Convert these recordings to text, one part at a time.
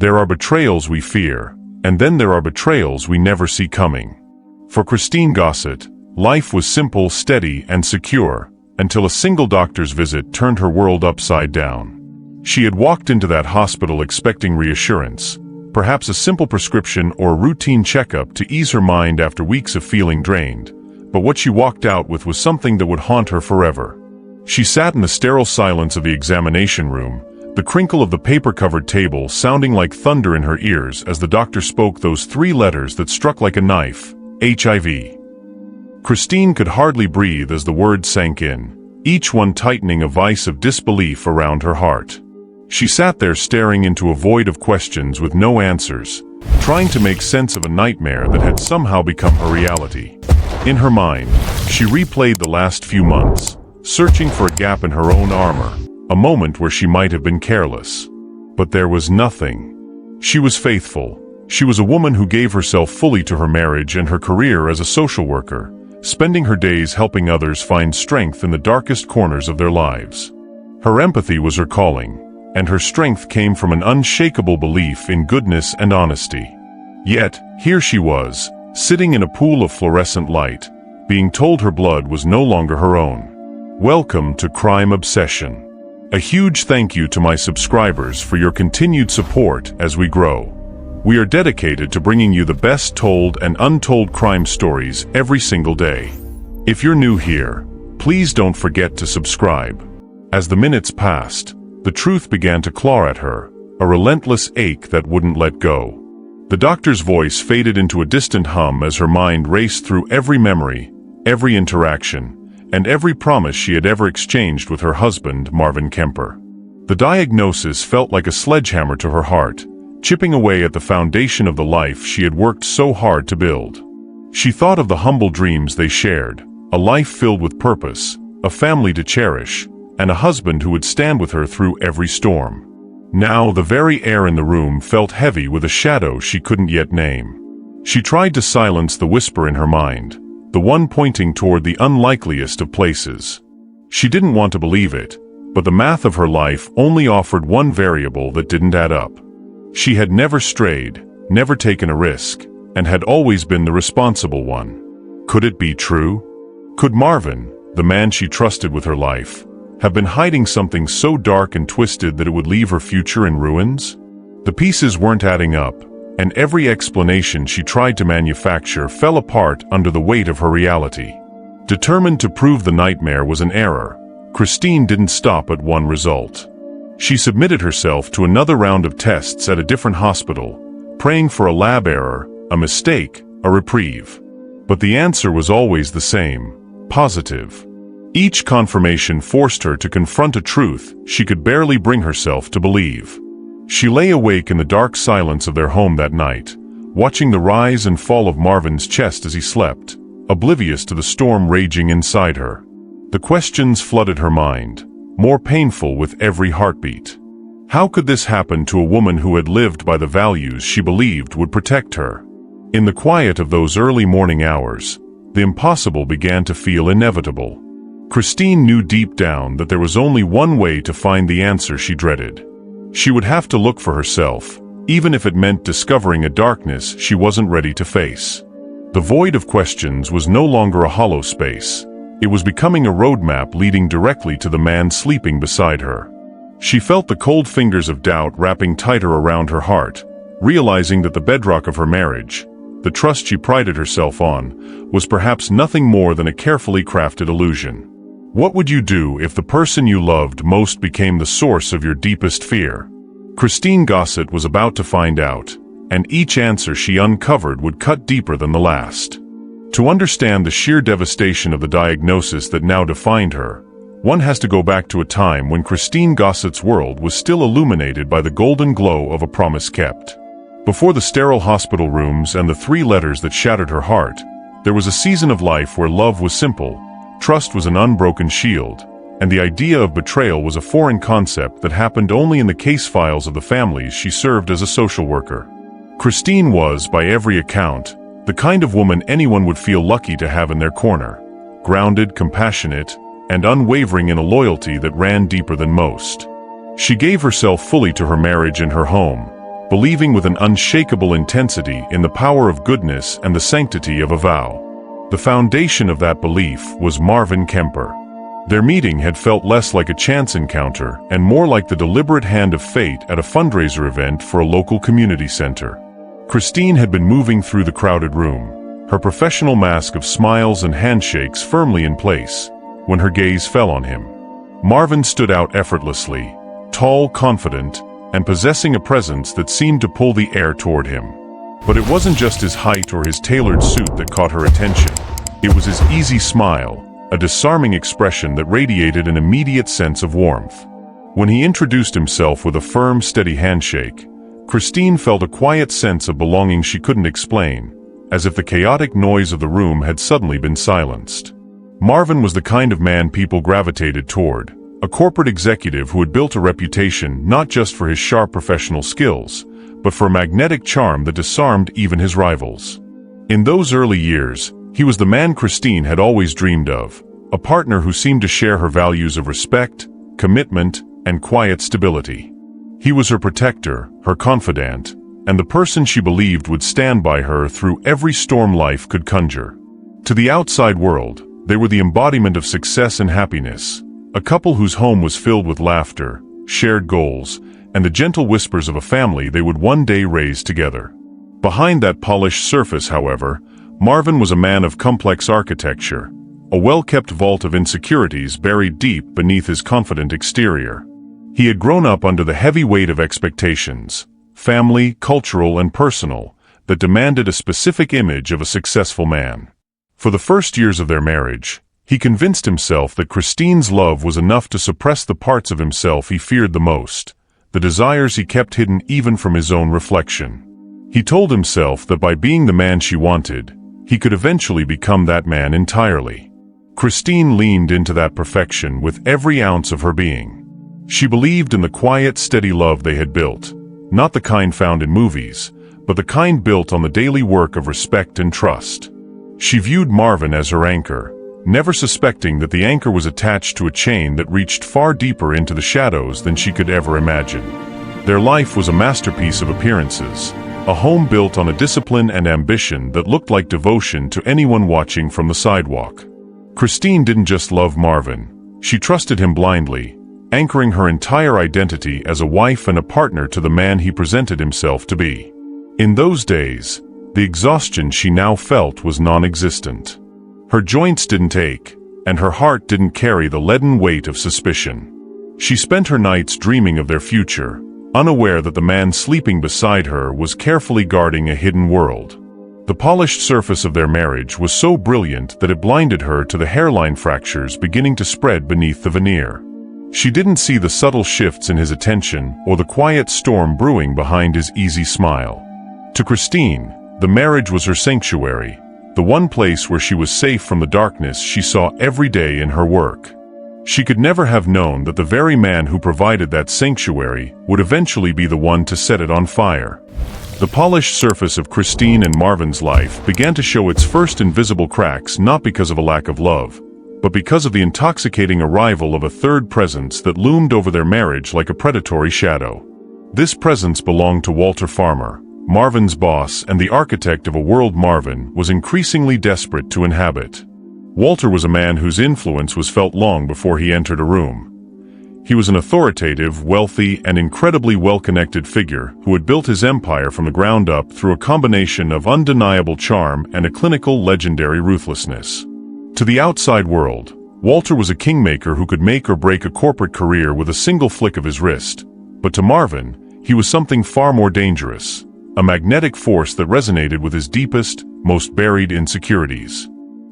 There are betrayals we fear, and then there are betrayals we never see coming. For Christine Gossett, life was simple, steady, and secure, until a single doctor's visit turned her world upside down. She had walked into that hospital expecting reassurance, perhaps a simple prescription or a routine checkup to ease her mind after weeks of feeling drained, but what she walked out with was something that would haunt her forever. She sat in the sterile silence of the examination room, the crinkle of the paper-covered table sounding like thunder in her ears as the doctor spoke those 3 letters that struck like a knife: HIV. Christine could hardly breathe as the words sank in, each one tightening a vice of disbelief around her heart. She sat there staring into a void of questions with no answers, trying to make sense of a nightmare that had somehow become her reality. In her mind, she replayed the last few months, searching for a gap in her own armor, a moment where she might have been careless. But there was nothing. She was faithful. She was a woman who gave herself fully to her marriage and her career as a social worker, spending her days helping others find strength in the darkest corners of their lives. Her empathy was her calling, and her strength came from an unshakable belief in goodness and honesty. Yet, here she was, sitting in a pool of fluorescent light, being told her blood was no longer her own. Welcome to Crime Obsession. A huge thank you to my subscribers for your continued support as we grow. We are dedicated to bringing you the best told and untold crime stories every single day. If you're new here, please don't forget to subscribe. As the minutes passed, the truth began to claw at her, a relentless ache that wouldn't let go. The doctor's voice faded into a distant hum as her mind raced through every memory, every interaction, and every promise she had ever exchanged with her husband, Marvin Kemper. The diagnosis felt like a sledgehammer to her heart, chipping away at the foundation of the life she had worked so hard to build. She thought of the humble dreams they shared, a life filled with purpose, a family to cherish, and a husband who would stand with her through every storm. Now the very air in the room felt heavy with a shadow she couldn't yet name. She tried to silence the whisper in her mind, the one pointing toward the unlikeliest of places. She didn't want to believe it, but the math of her life only offered one variable that didn't add up. She had never strayed, never taken a risk, and had always been the responsible one. Could it be true? Could Marvin, the man she trusted with her life, have been hiding something so dark and twisted that it would leave her future in ruins? The pieces weren't adding up, and every explanation she tried to manufacture fell apart under the weight of her reality. Determined to prove the nightmare was an error, Christine didn't stop at one result. She submitted herself to another round of tests at a different hospital, praying for a lab error, a mistake, a reprieve. But the answer was always the same: positive. Each confirmation forced her to confront a truth she could barely bring herself to believe. She lay awake in the dark silence of their home that night, watching the rise and fall of Marvin's chest as he slept, oblivious to the storm raging inside her. The questions flooded her mind, more painful with every heartbeat. How could this happen to a woman who had lived by the values she believed would protect her? In the quiet of those early morning hours, the impossible began to feel inevitable. Christine knew deep down that there was only one way to find the answer she dreaded. She would have to look for herself, even if it meant discovering a darkness she wasn't ready to face. The void of questions was no longer a hollow space. It was becoming a roadmap leading directly to the man sleeping beside her. She felt the cold fingers of doubt wrapping tighter around her heart, realizing that the bedrock of her marriage, the trust she prided herself on, was perhaps nothing more than a carefully crafted illusion. What would you do if the person you loved most became the source of your deepest fear? Christine Gossett was about to find out, and each answer she uncovered would cut deeper than the last. To understand the sheer devastation of the diagnosis that now defined her, one has to go back to a time when Christine Gossett's world was still illuminated by the golden glow of a promise kept. Before the sterile hospital rooms and the 3 letters that shattered her heart, there was a season of life where love was simple, trust was an unbroken shield, and the idea of betrayal was a foreign concept that happened only in the case files of the families she served as a social worker. Christine was, by every account, the kind of woman anyone would feel lucky to have in their corner, grounded, compassionate, and unwavering in a loyalty that ran deeper than most. She gave herself fully to her marriage and her home, believing with an unshakable intensity in the power of goodness and the sanctity of a vow. The foundation of that belief was Marvin Kemper. Their meeting had felt less like a chance encounter and more like the deliberate hand of fate at a fundraiser event for a local community center. Christine had been moving through the crowded room, her professional mask of smiles and handshakes firmly in place, when her gaze fell on him. Marvin stood out effortlessly, tall, confident, and possessing a presence that seemed to pull the air toward him. But it wasn't just his height or his tailored suit that caught her attention. It was his easy smile, a disarming expression that radiated an immediate sense of warmth. When he introduced himself with a firm, steady handshake, Christine felt a quiet sense of belonging she couldn't explain, as if the chaotic noise of the room had suddenly been silenced. Marvin was the kind of man people gravitated toward, a corporate executive who had built a reputation not just for his sharp professional skills, but for a magnetic charm that disarmed even his rivals. In those early years, he was the man Christine had always dreamed of, a partner who seemed to share her values of respect, commitment, and quiet stability. He was her protector, her confidant, and the person she believed would stand by her through every storm life could conjure. To the outside world, they were the embodiment of success and happiness, a couple whose home was filled with laughter, shared goals, and the gentle whispers of a family they would one day raise together. Behind that polished surface, however, Marvin was a man of complex architecture, a well-kept vault of insecurities buried deep beneath his confident exterior. He had grown up under the heavy weight of expectations, family, cultural, and personal, that demanded a specific image of a successful man. For the first years of their marriage, he convinced himself that Christine's love was enough to suppress the parts of himself he feared the most, the desires he kept hidden even from his own reflection. He told himself that by being the man she wanted, he could eventually become that man entirely. Christine leaned into that perfection with every ounce of her being. She believed in the quiet, steady love they had built, not the kind found in movies, but the kind built on the daily work of respect and trust. She viewed Marvin as her anchor, never suspecting that the anchor was attached to a chain that reached far deeper into the shadows than she could ever imagine. Their life was a masterpiece of appearances, a home built on a discipline and ambition that looked like devotion to anyone watching from the sidewalk. Christine didn't just love Marvin, she trusted him blindly, anchoring her entire identity as a wife and a partner to the man he presented himself to be. In those days, the exhaustion she now felt was non-existent. Her joints didn't ache, and her heart didn't carry the leaden weight of suspicion. She spent her nights dreaming of their future, unaware that the man sleeping beside her was carefully guarding a hidden world. The polished surface of their marriage was so brilliant that it blinded her to the hairline fractures beginning to spread beneath the veneer. She didn't see the subtle shifts in his attention or the quiet storm brewing behind his easy smile. To Christine, the marriage was her sanctuary, the one place where she was safe from the darkness she saw every day in her work. She could never have known that the very man who provided that sanctuary would eventually be the one to set it on fire. The polished surface of Christine and Marvin's life began to show its first invisible cracks not because of a lack of love, but because of the intoxicating arrival of a third presence that loomed over their marriage like a predatory shadow. This presence belonged to Walter Farmer, Marvin's boss and the architect of a world Marvin was increasingly desperate to inhabit. Walter was a man whose influence was felt long before he entered a room. He was an authoritative, wealthy, and incredibly well-connected figure who had built his empire from the ground up through a combination of undeniable charm and a clinical, legendary ruthlessness. To the outside world, Walter was a kingmaker who could make or break a corporate career with a single flick of his wrist. But to Marvin, he was something far more dangerous, a magnetic force that resonated with his deepest, most buried insecurities.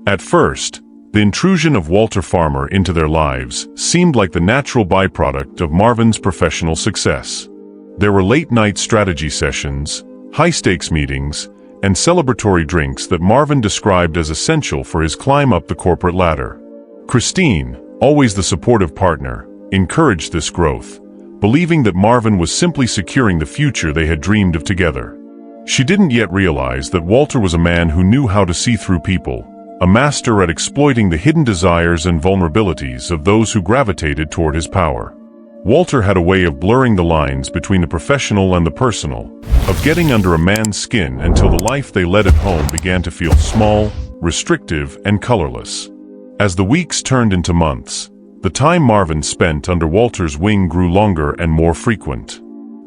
At first, the intrusion of Walter Farmer into their lives seemed like the natural byproduct of Marvin's professional success. There were late-night strategy sessions, high-stakes meetings, and celebratory drinks that Marvin described as essential for his climb up the corporate ladder. Christine, always the supportive partner, encouraged this growth, believing that Marvin was simply securing the future they had dreamed of together. She didn't yet realize that Walter was a man who knew how to see through people, a master at exploiting the hidden desires and vulnerabilities of those who gravitated toward his power. Walter had a way of blurring the lines between the professional and the personal, of getting under a man's skin until the life they led at home began to feel small, restrictive, and colorless. As the weeks turned into months, the time Marvin spent under Walter's wing grew longer and more frequent.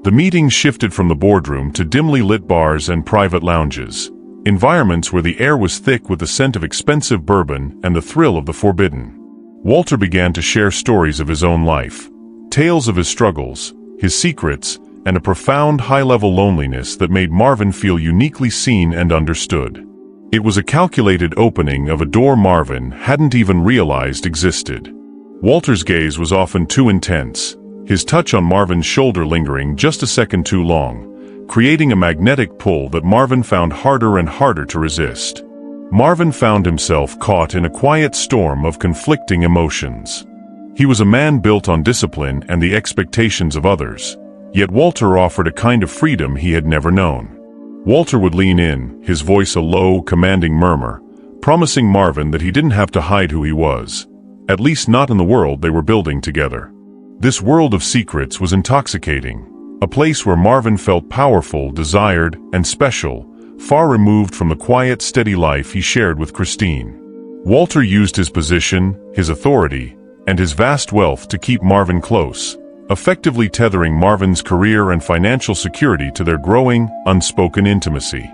The meetings shifted from the boardroom to dimly lit bars and private lounges, environments where the air was thick with the scent of expensive bourbon and the thrill of the forbidden. Walter began to share stories of his own life, tales of his struggles, his secrets, and a profound high-level loneliness that made Marvin feel uniquely seen and understood. It was a calculated opening of a door Marvin hadn't even realized existed. Walter's gaze was often too intense, his touch on Marvin's shoulder lingering just a second too long, creating a magnetic pull that Marvin found harder and harder to resist. Marvin found himself caught in a quiet storm of conflicting emotions. He was a man built on discipline and the expectations of others, yet Walter offered a kind of freedom he had never known. Walter would lean in, his voice a low, commanding murmur, promising Marvin that he didn't have to hide who he was, at least not in the world they were building together. This world of secrets was intoxicating, a place where Marvin felt powerful, desired, and special, far removed from the quiet, steady life he shared with Christine. Walter used his position, his authority, and his vast wealth to keep Marvin close, effectively tethering Marvin's career and financial security to their growing, unspoken intimacy.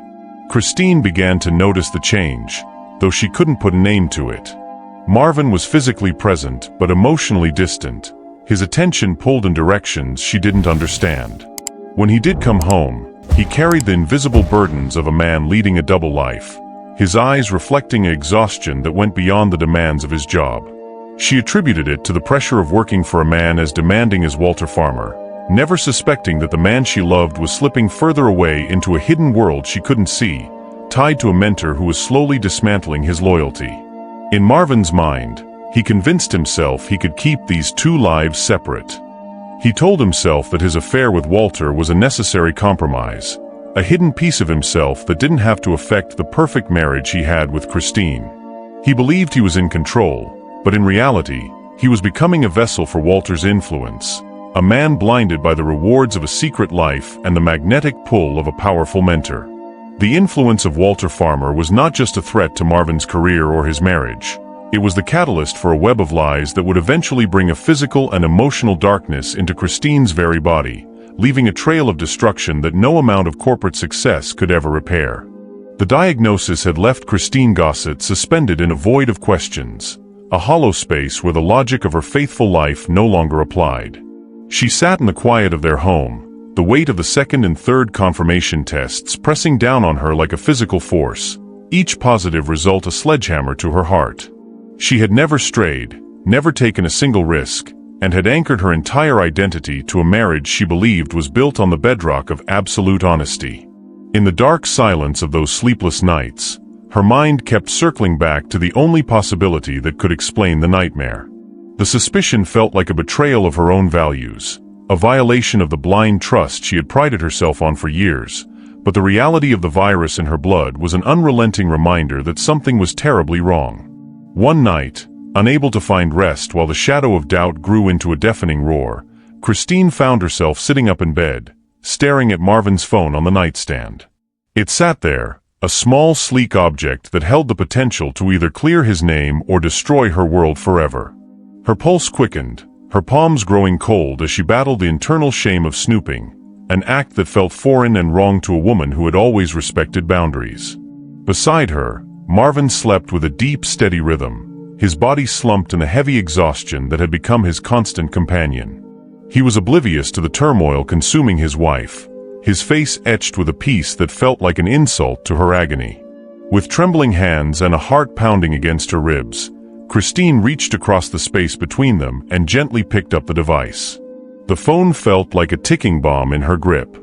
Christine began to notice the change, though she couldn't put a name to it. Marvin was physically present, but emotionally distant, his attention pulled in directions she didn't understand. When he did come home, he carried the invisible burdens of a man leading a double life, his eyes reflecting an exhaustion that went beyond the demands of his job. She attributed it to the pressure of working for a man as demanding as Walter Farmer, never suspecting that the man she loved was slipping further away into a hidden world she couldn't see, tied to a mentor who was slowly dismantling his loyalty. In Marvin's mind, he convinced himself he could keep these two lives separate. He told himself that his affair with Walter was a necessary compromise, a hidden piece of himself that didn't have to affect the perfect marriage he had with Christine. He believed he was in control, but in reality, he was becoming a vessel for Walter's influence, a man blinded by the rewards of a secret life and the magnetic pull of a powerful mentor. The influence of Walter Farmer was not just a threat to Marvin's career or his marriage. It was the catalyst for a web of lies that would eventually bring a physical and emotional darkness into Christine's very body, leaving a trail of destruction that no amount of corporate success could ever repair. The diagnosis had left Christine Gossett suspended in a void of questions, a hollow space where the logic of her faithful life no longer applied. She sat in the quiet of their home, the weight of the second and third confirmation tests pressing down on her like a physical force, each positive result a sledgehammer to her heart. She had never strayed, never taken a single risk, and had anchored her entire identity to a marriage she believed was built on the bedrock of absolute honesty. In the dark silence of those sleepless nights, her mind kept circling back to the only possibility that could explain the nightmare. The suspicion felt like a betrayal of her own values, a violation of the blind trust she had prided herself on for years, but the reality of the virus in her blood was an unrelenting reminder that something was terribly wrong. One night, unable to find rest while the shadow of doubt grew into a deafening roar, Christine found herself sitting up in bed, staring at Marvin's phone on the nightstand. It sat there, a small, sleek object that held the potential to either clear his name or destroy her world forever. Her pulse quickened, her palms growing cold as she battled the internal shame of snooping, an act that felt foreign and wrong to a woman who had always respected boundaries. Beside her, Marvin slept with a deep, steady rhythm, his body slumped in the heavy exhaustion that had become his constant companion. He was oblivious to the turmoil consuming his wife, his face etched with a peace that felt like an insult to her agony. With trembling hands and a heart pounding against her ribs, Christine reached across the space between them and gently picked up the device. The phone felt like a ticking bomb in her grip.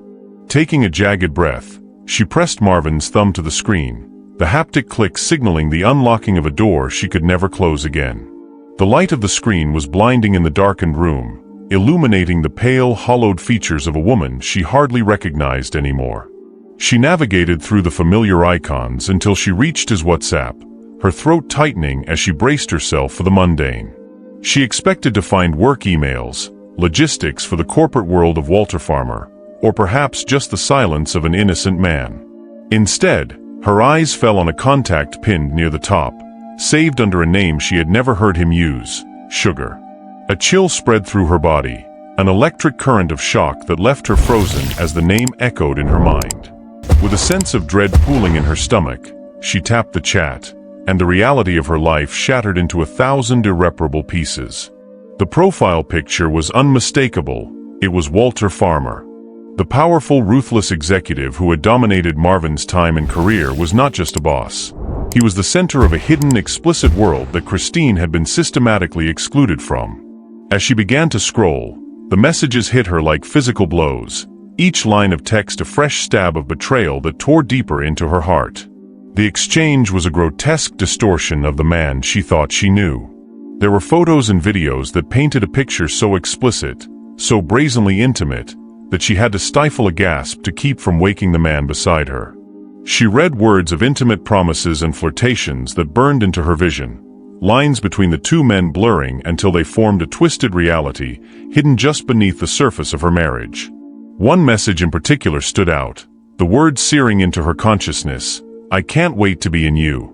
Taking a jagged breath, she pressed Marvin's thumb to the screen, the haptic click signaling the unlocking of a door she could never close again. The light of the screen was blinding in the darkened room, illuminating the pale, hollowed features of a woman she hardly recognized anymore. She navigated through the familiar icons until she reached his WhatsApp, her throat tightening as she braced herself for the mundane. She expected to find work emails, logistics for the corporate world of Walter Farmer, or perhaps just the silence of an innocent man. Instead, her eyes fell on a contact pinned near the top, saved under a name she had never heard him use: Sugar. A chill spread through her body, an electric current of shock that left her frozen as the name echoed in her mind. With a sense of dread pooling in her stomach, she tapped the chat, and the reality of her life shattered into 1,000 irreparable pieces. The profile picture was unmistakable. It was Walter Farmer. The powerful, ruthless executive who had dominated Marvin's time and career was not just a boss. He was the center of a hidden, explicit world that Christine had been systematically excluded from. As she began to scroll, the messages hit her like physical blows, each line of text a fresh stab of betrayal that tore deeper into her heart. The exchange was a grotesque distortion of the man she thought she knew. There were photos and videos that painted a picture so explicit, so brazenly intimate, that she had to stifle a gasp to keep from waking the man beside her. She read words of intimate promises and flirtations that burned into her vision, lines between the two men blurring until they formed a twisted reality hidden just beneath the surface of her marriage. One message in particular stood out, the words searing into her consciousness: "I can't wait to be in you."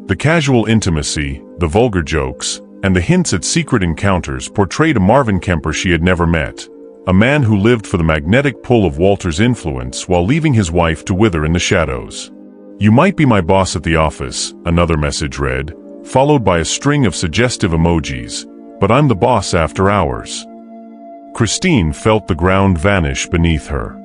The casual intimacy, the vulgar jokes, and the hints at secret encounters portrayed a Marvin Kemper she had never met, a man who lived for the magnetic pull of Walter's influence while leaving his wife to wither in the shadows. "You might be my boss at the office," another message read, followed by a string of suggestive emojis, "but I'm the boss after hours." Christine felt the ground vanish beneath her.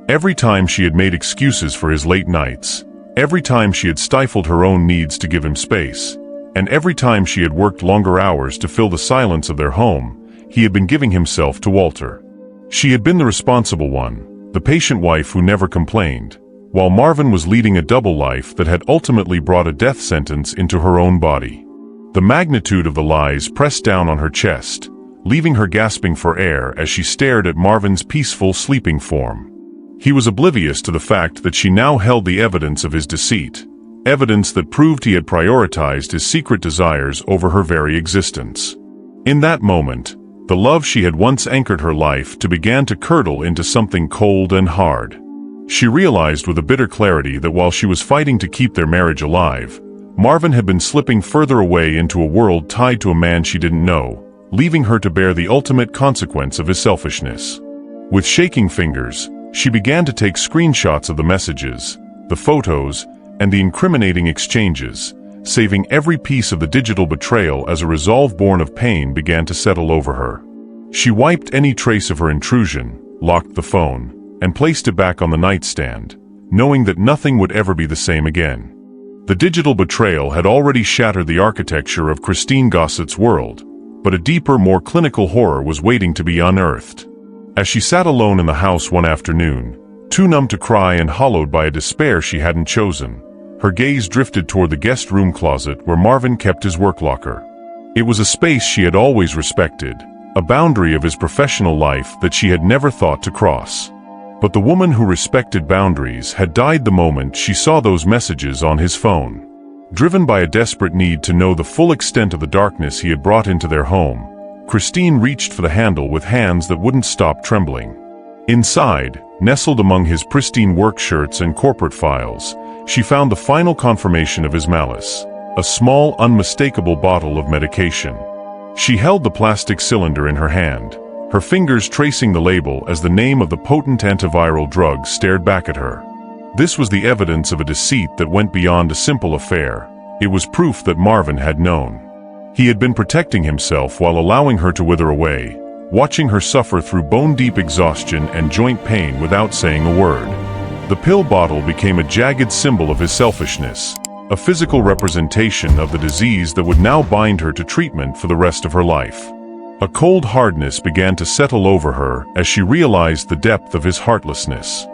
Every time she had made excuses for his late nights, every time she had stifled her own needs to give him space, and every time she had worked longer hours to fill the silence of their home, he had been giving himself to Walter. She had been the responsible one, the patient wife who never complained, while Marvin was leading a double life that had ultimately brought a death sentence into her own body. The magnitude of the lies pressed down on her chest, leaving her gasping for air as she stared at Marvin's peaceful sleeping form. He was oblivious to the fact that she now held the evidence of his deceit, evidence that proved he had prioritized his secret desires over her very existence. In that moment, the love she had once anchored her life to began to curdle into something cold and hard. She realized with a bitter clarity that while she was fighting to keep their marriage alive, Marvin had been slipping further away into a world tied to a man she didn't know, leaving her to bear the ultimate consequence of his selfishness. With shaking fingers, she began to take screenshots of the messages, the photos, and the incriminating exchanges, saving every piece of the digital betrayal as a resolve born of pain began to settle over her. She wiped any trace of her intrusion, locked the phone, and placed it back on the nightstand, knowing that nothing would ever be the same again. The digital betrayal had already shattered the architecture of Christine Gossett's world, but a deeper, more clinical horror was waiting to be unearthed. As she sat alone in the house one afternoon, too numb to cry and hollowed by a despair she hadn't chosen, her gaze drifted toward the guest room closet where Marvin kept his work locker. It was a space she had always respected, a boundary of his professional life that she had never thought to cross. But the woman who respected boundaries had died the moment she saw those messages on his phone. Driven by a desperate need to know the full extent of the darkness he had brought into their home, Christine reached for the handle with hands that wouldn't stop trembling. Inside, nestled among his pristine work shirts and corporate files, she found the final confirmation of his malice, a small, unmistakable bottle of medication. She held the plastic cylinder in her hand, her fingers tracing the label as the name of the potent antiviral drug stared back at her. This was the evidence of a deceit that went beyond a simple affair. It was proof that Marvin had known. He had been protecting himself while allowing her to wither away, watching her suffer through bone-deep exhaustion and joint pain without saying a word. The pill bottle became a jagged symbol of his selfishness, a physical representation of the disease that would now bind her to treatment for the rest of her life. A cold hardness began to settle over her as she realized the depth of his heartlessness.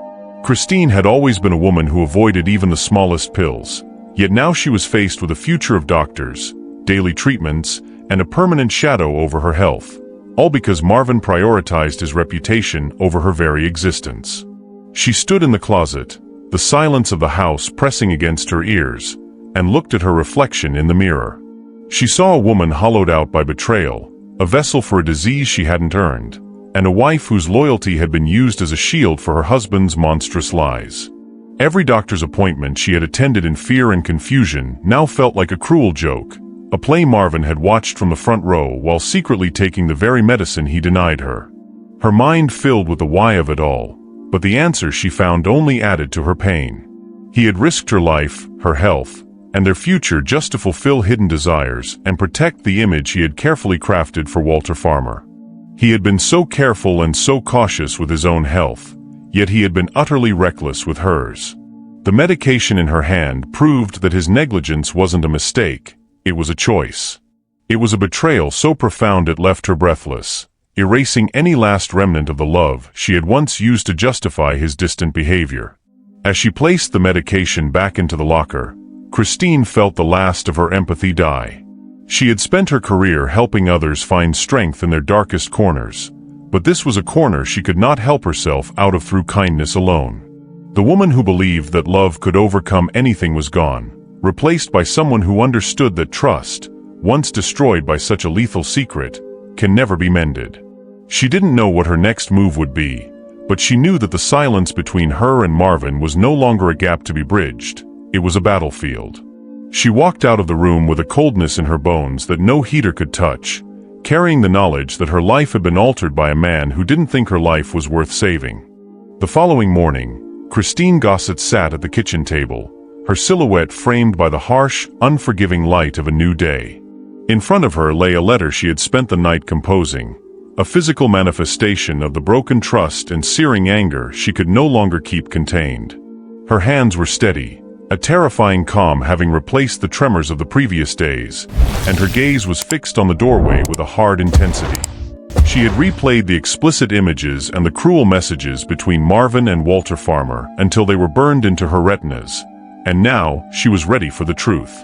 Christine had always been a woman who avoided even the smallest pills, yet now she was faced with a future of doctors, daily treatments, and a permanent shadow over her health, all because Marvin prioritized his reputation over her very existence. She stood in the closet, the silence of the house pressing against her ears, and looked at her reflection in the mirror. She saw a woman hollowed out by betrayal, a vessel for a disease she hadn't earned, and a wife whose loyalty had been used as a shield for her husband's monstrous lies. Every doctor's appointment she had attended in fear and confusion now felt like a cruel joke, a play Marvin had watched from the front row while secretly taking the very medicine he denied her. Her mind filled with the why of it all, but the answer she found only added to her pain. He had risked her life, her health, and their future just to fulfill hidden desires and protect the image he had carefully crafted for Walter Farmer. He had been so careful and so cautious with his own health, yet he had been utterly reckless with hers. The medication in her hand proved that his negligence wasn't a mistake, it was a choice. It was a betrayal so profound it left her breathless, erasing any last remnant of the love she had once used to justify his distant behavior. As she placed the medication back into the locker, Christine felt the last of her empathy die. She had spent her career helping others find strength in their darkest corners, but this was a corner she could not help herself out of through kindness alone. The woman who believed that love could overcome anything was gone, replaced by someone who understood that trust, once destroyed by such a lethal secret, can never be mended. She didn't know what her next move would be, but she knew that the silence between her and Marvin was no longer a gap to be bridged. It was a battlefield. She walked out of the room with a coldness in her bones that no heater could touch, carrying the knowledge that her life had been altered by a man who didn't think her life was worth saving. The following morning, Christine Gossett sat at the kitchen table, her silhouette framed by the harsh, unforgiving light of a new day. In front of her lay a letter she had spent the night composing, a physical manifestation of the broken trust and searing anger she could no longer keep contained. Her hands were steady, a terrifying calm having replaced the tremors of the previous days, and her gaze was fixed on the doorway with a hard intensity. She had replayed the explicit images and the cruel messages between Marvin and Walter Farmer until they were burned into her retinas, and now she was ready for the truth.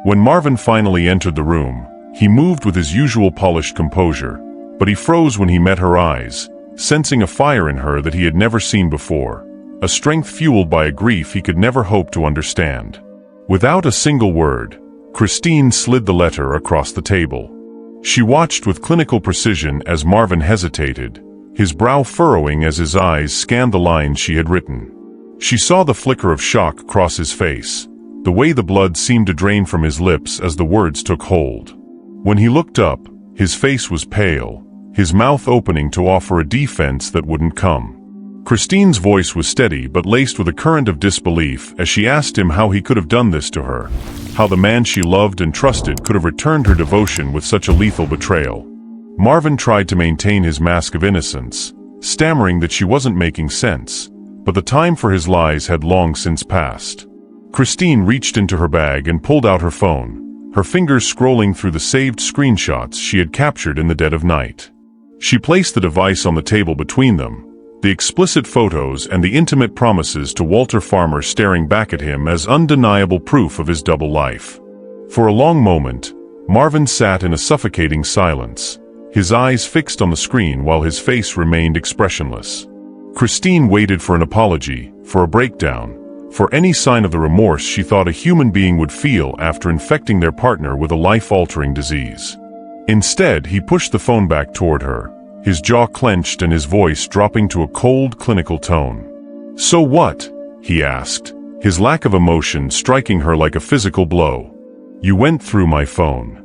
When Marvin finally entered the room, he moved with his usual polished composure, but he froze when he met her eyes, sensing a fire in her that he had never seen before, a strength fueled by a grief he could never hope to understand. Without a single word, Christine slid the letter across the table. She watched with clinical precision as Marvin hesitated, his brow furrowing as his eyes scanned the lines she had written. She saw the flicker of shock cross his face, the way the blood seemed to drain from his lips as the words took hold. When he looked up, his face was pale, his mouth opening to offer a defense that wouldn't come. Christine's voice was steady but laced with a current of disbelief as she asked him how he could have done this to her, how the man she loved and trusted could have returned her devotion with such a lethal betrayal. Marvin tried to maintain his mask of innocence, stammering that she wasn't making sense, but the time for his lies had long since passed. Christine reached into her bag and pulled out her phone, her fingers scrolling through the saved screenshots she had captured in the dead of night. She placed the device on the table between them, the explicit photos and the intimate promises to Walter Farmer staring back at him as undeniable proof of his double life. For a long moment, Marvin sat in a suffocating silence, his eyes fixed on the screen while his face remained expressionless. Christine waited for an apology, for a breakdown, for any sign of the remorse she thought a human being would feel after infecting their partner with a life-altering disease. Instead, he pushed the phone back toward her, his jaw clenched and his voice dropping to a cold, clinical tone. "So what?" he asked, his lack of emotion striking her like a physical blow. "You went through my phone."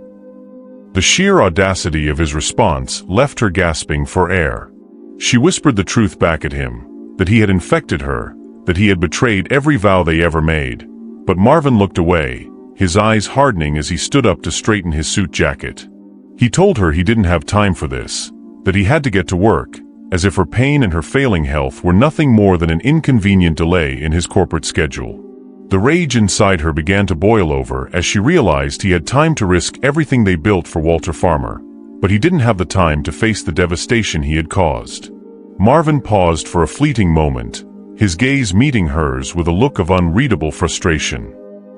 The sheer audacity of his response left her gasping for air. She whispered the truth back at him, that he had infected her, that he had betrayed every vow they ever made. But Marvin looked away, his eyes hardening as he stood up to straighten his suit jacket. He told her he didn't have time for this, that he had to get to work, as if her pain and her failing health were nothing more than an inconvenient delay in his corporate schedule. The rage inside her began to boil over as she realized he had time to risk everything they built for Walter Farmer, but he didn't have the time to face the devastation he had caused. Marvin paused for a fleeting moment, his gaze meeting hers with a look of unreadable frustration.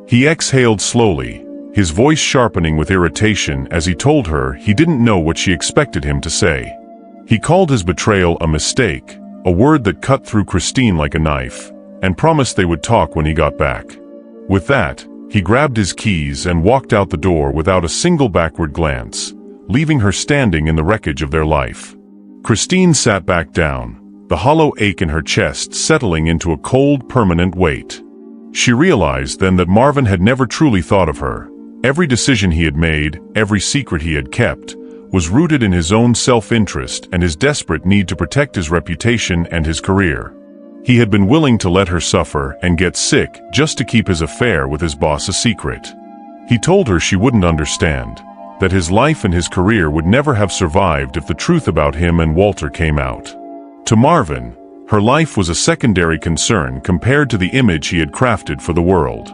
He exhaled slowly, his voice sharpening with irritation as he told her he didn't know what she expected him to say. He called his betrayal a mistake, a word that cut through Christine like a knife, and promised they would talk when he got back. With that, he grabbed his keys and walked out the door without a single backward glance, leaving her standing in the wreckage of their life. Christine sat back down, the hollow ache in her chest settling into a cold, permanent weight. She realized then that Marvin had never truly thought of her. Every decision he had made, every secret he had kept, was rooted in his own self-interest and his desperate need to protect his reputation and his career. He had been willing to let her suffer and get sick just to keep his affair with his boss a secret. He told her she wouldn't understand, that his life and his career would never have survived if the truth about him and Walter came out. To Marvin, her life was a secondary concern compared to the image he had crafted for the world.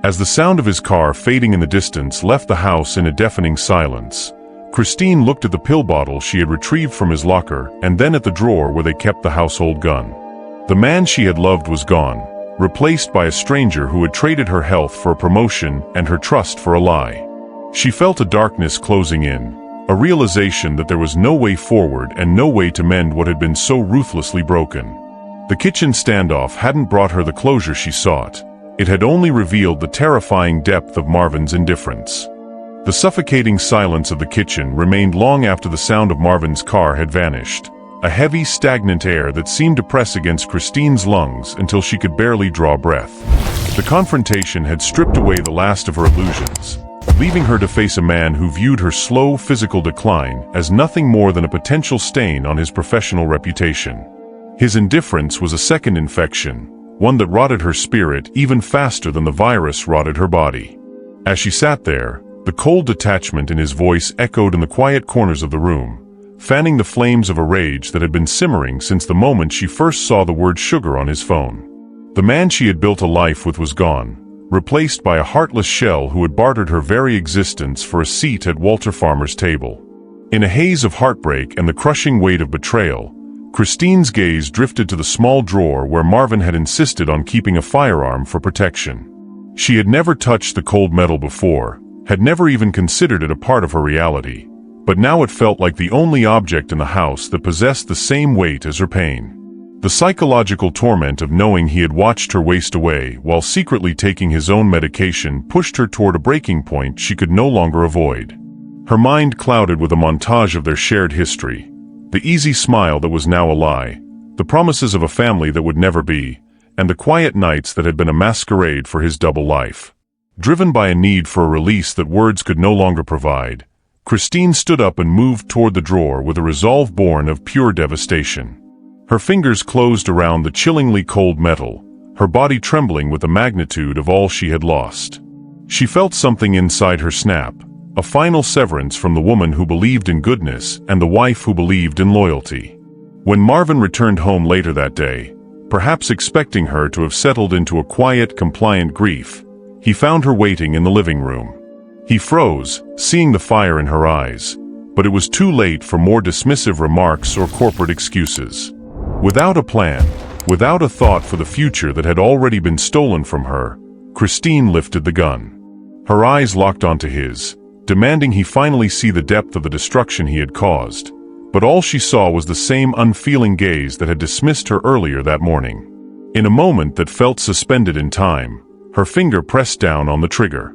As the sound of his car fading in the distance left the house in a deafening silence, Christine looked at the pill bottle she had retrieved from his locker and then at the drawer where they kept the household gun. The man she had loved was gone, replaced by a stranger who had traded her health for a promotion and her trust for a lie. She felt a darkness closing in, a realization that there was no way forward and no way to mend what had been so ruthlessly broken. The kitchen standoff hadn't brought her the closure she sought. It had only revealed the terrifying depth of Marvin's indifference. The suffocating silence of the kitchen remained long after the sound of Marvin's car had vanished, a heavy, stagnant air that seemed to press against Christine's lungs until she could barely draw breath. The confrontation had stripped away the last of her illusions, leaving her to face a man who viewed her slow physical decline as nothing more than a potential stain on his professional reputation. His indifference was a second infection, one that rotted her spirit even faster than the virus rotted her body. As she sat there, the cold detachment in his voice echoed in the quiet corners of the room, fanning the flames of a rage that had been simmering since the moment she first saw the word sugar on his phone. The man she had built a life with was gone, replaced by a heartless shell who had bartered her very existence for a seat at Walter Farmer's table. In a haze of heartbreak and the crushing weight of betrayal, Christine's gaze drifted to the small drawer where Marvin had insisted on keeping a firearm for protection. She had never touched the cold metal before, had never even considered it a part of her reality, but now it felt like the only object in the house that possessed the same weight as her pain. The psychological torment of knowing he had watched her waste away while secretly taking his own medication pushed her toward a breaking point she could no longer avoid. Her mind clouded with a montage of their shared history, the easy smile that was now a lie, the promises of a family that would never be, and the quiet nights that had been a masquerade for his double life. Driven by a need for a release that words could no longer provide, Christine stood up and moved toward the drawer with a resolve born of pure devastation. Her fingers closed around the chillingly cold metal, her body trembling with the magnitude of all she had lost. She felt something inside her snap, a final severance from the woman who believed in goodness and the wife who believed in loyalty. When Marvin returned home later that day, perhaps expecting her to have settled into a quiet, compliant grief, he found her waiting in the living room. He froze, seeing the fire in her eyes, but it was too late for more dismissive remarks or corporate excuses. Without a plan, without a thought for the future that had already been stolen from her, Christine lifted the gun. Her eyes locked onto his, demanding he finally see the depth of the destruction he had caused, but all she saw was the same unfeeling gaze that had dismissed her earlier that morning. In a moment that felt suspended in time, her finger pressed down on the trigger.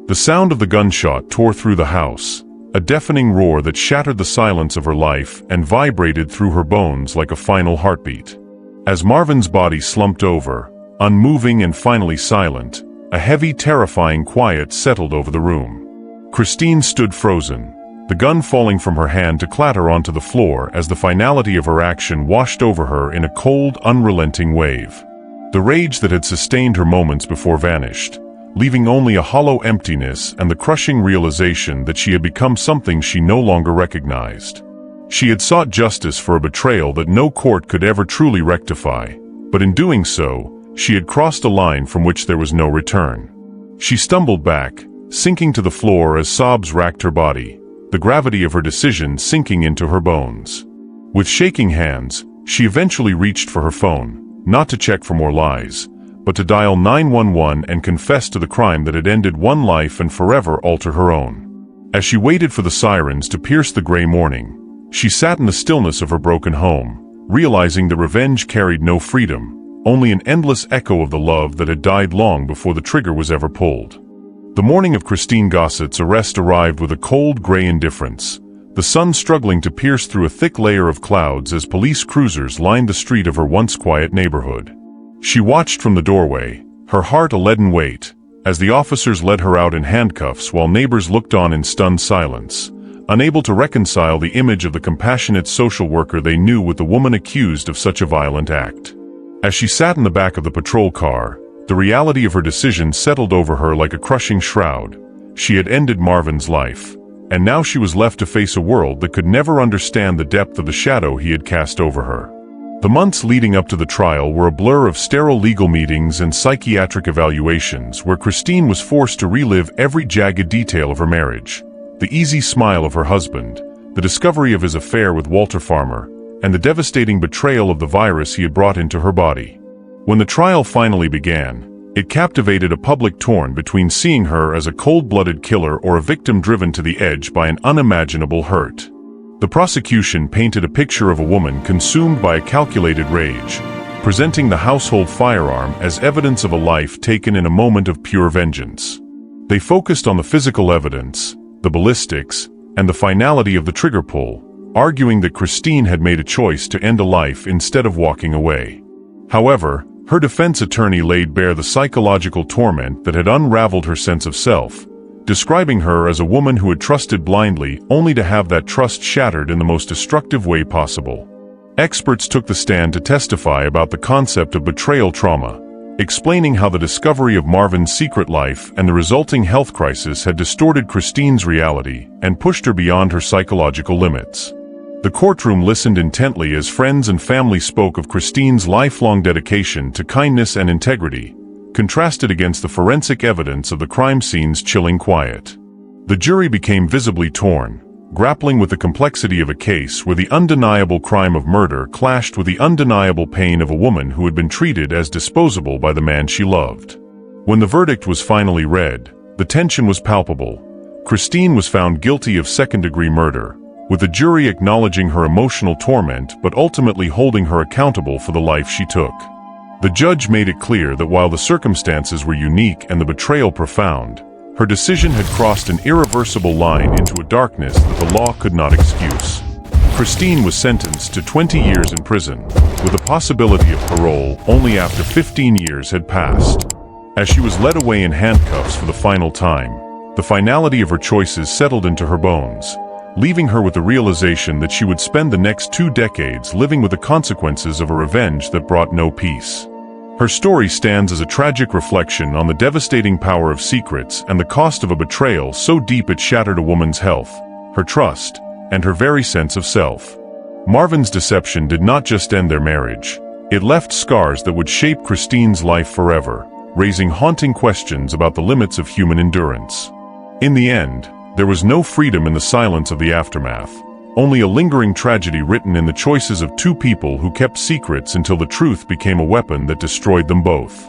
The sound of the gunshot tore through the house, a deafening roar that shattered the silence of her life and vibrated through her bones like a final heartbeat. As Marvin's body slumped over, unmoving and finally silent, a heavy, terrifying quiet settled over the room. Christine stood frozen, the gun falling from her hand to clatter onto the floor as the finality of her action washed over her in a cold, unrelenting wave. The rage that had sustained her moments before vanished, leaving only a hollow emptiness and the crushing realization that she had become something she no longer recognized. She had sought justice for a betrayal that no court could ever truly rectify, but in doing so, she had crossed a line from which there was no return. She stumbled back, sinking to the floor as sobs racked her body, the gravity of her decision sinking into her bones. With shaking hands, she eventually reached for her phone, not to check for more lies, but to dial 911 and confess to the crime that had ended one life and forever alter her own. As she waited for the sirens to pierce the gray morning, she sat in the stillness of her broken home, realizing that revenge carried no freedom, only an endless echo of the love that had died long before the trigger was ever pulled. The morning of Christine Gossett's arrest arrived with a cold, gray indifference, the sun struggling to pierce through a thick layer of clouds as police cruisers lined the street of her once quiet neighborhood. She watched from the doorway, her heart a leaden weight, as the officers led her out in handcuffs while neighbors looked on in stunned silence, unable to reconcile the image of the compassionate social worker they knew with the woman accused of such a violent act. As she sat in the back of the patrol car, the reality of her decision settled over her like a crushing shroud. She had ended Marvin's life, and now she was left to face a world that could never understand the depth of the shadow he had cast over her. The months leading up to the trial were a blur of sterile legal meetings and psychiatric evaluations where Christine was forced to relive every jagged detail of her marriage, the easy smile of her husband, the discovery of his affair with Walter Farmer, and the devastating betrayal of the virus he had brought into her body. When the trial finally began, it captivated a public torn between seeing her as a cold-blooded killer or a victim driven to the edge by an unimaginable hurt. The prosecution painted a picture of a woman consumed by a calculated rage, presenting the household firearm as evidence of a life taken in a moment of pure vengeance. They focused on the physical evidence, the ballistics, and the finality of the trigger pull, arguing that Christine had made a choice to end a life instead of walking away. However, her defense attorney laid bare the psychological torment that had unraveled her sense of self, describing her as a woman who had trusted blindly only to have that trust shattered in the most destructive way possible. Experts took the stand to testify about the concept of betrayal trauma, explaining how the discovery of Marvin's secret life and the resulting health crisis had distorted Christine's reality and pushed her beyond her psychological limits. The courtroom listened intently as friends and family spoke of Christine's lifelong dedication to kindness and integrity, contrasted against the forensic evidence of the crime scene's chilling quiet. The jury became visibly torn, grappling with the complexity of a case where the undeniable crime of murder clashed with the undeniable pain of a woman who had been treated as disposable by the man she loved. When the verdict was finally read, the tension was palpable. Christine was found guilty of second-degree murder, with the jury acknowledging her emotional torment but ultimately holding her accountable for the life she took. The judge made it clear that while the circumstances were unique and the betrayal profound, her decision had crossed an irreversible line into a darkness that the law could not excuse. Christine was sentenced to 20 years in prison, with the possibility of parole only after 15 years had passed. As she was led away in handcuffs for the final time, the finality of her choices settled into her bones, leaving her with the realization that she would spend the next 2 decades living with the consequences of a revenge that brought no peace. Her story stands as a tragic reflection on the devastating power of secrets and the cost of a betrayal so deep it shattered a woman's health, her trust, and her very sense of self. Marvin's deception did not just end their marriage, it left scars that would shape Christine's life forever, raising haunting questions about the limits of human endurance. In the end, there was no freedom in the silence of the aftermath, only a lingering tragedy written in the choices of 2 people who kept secrets until the truth became a weapon that destroyed them both.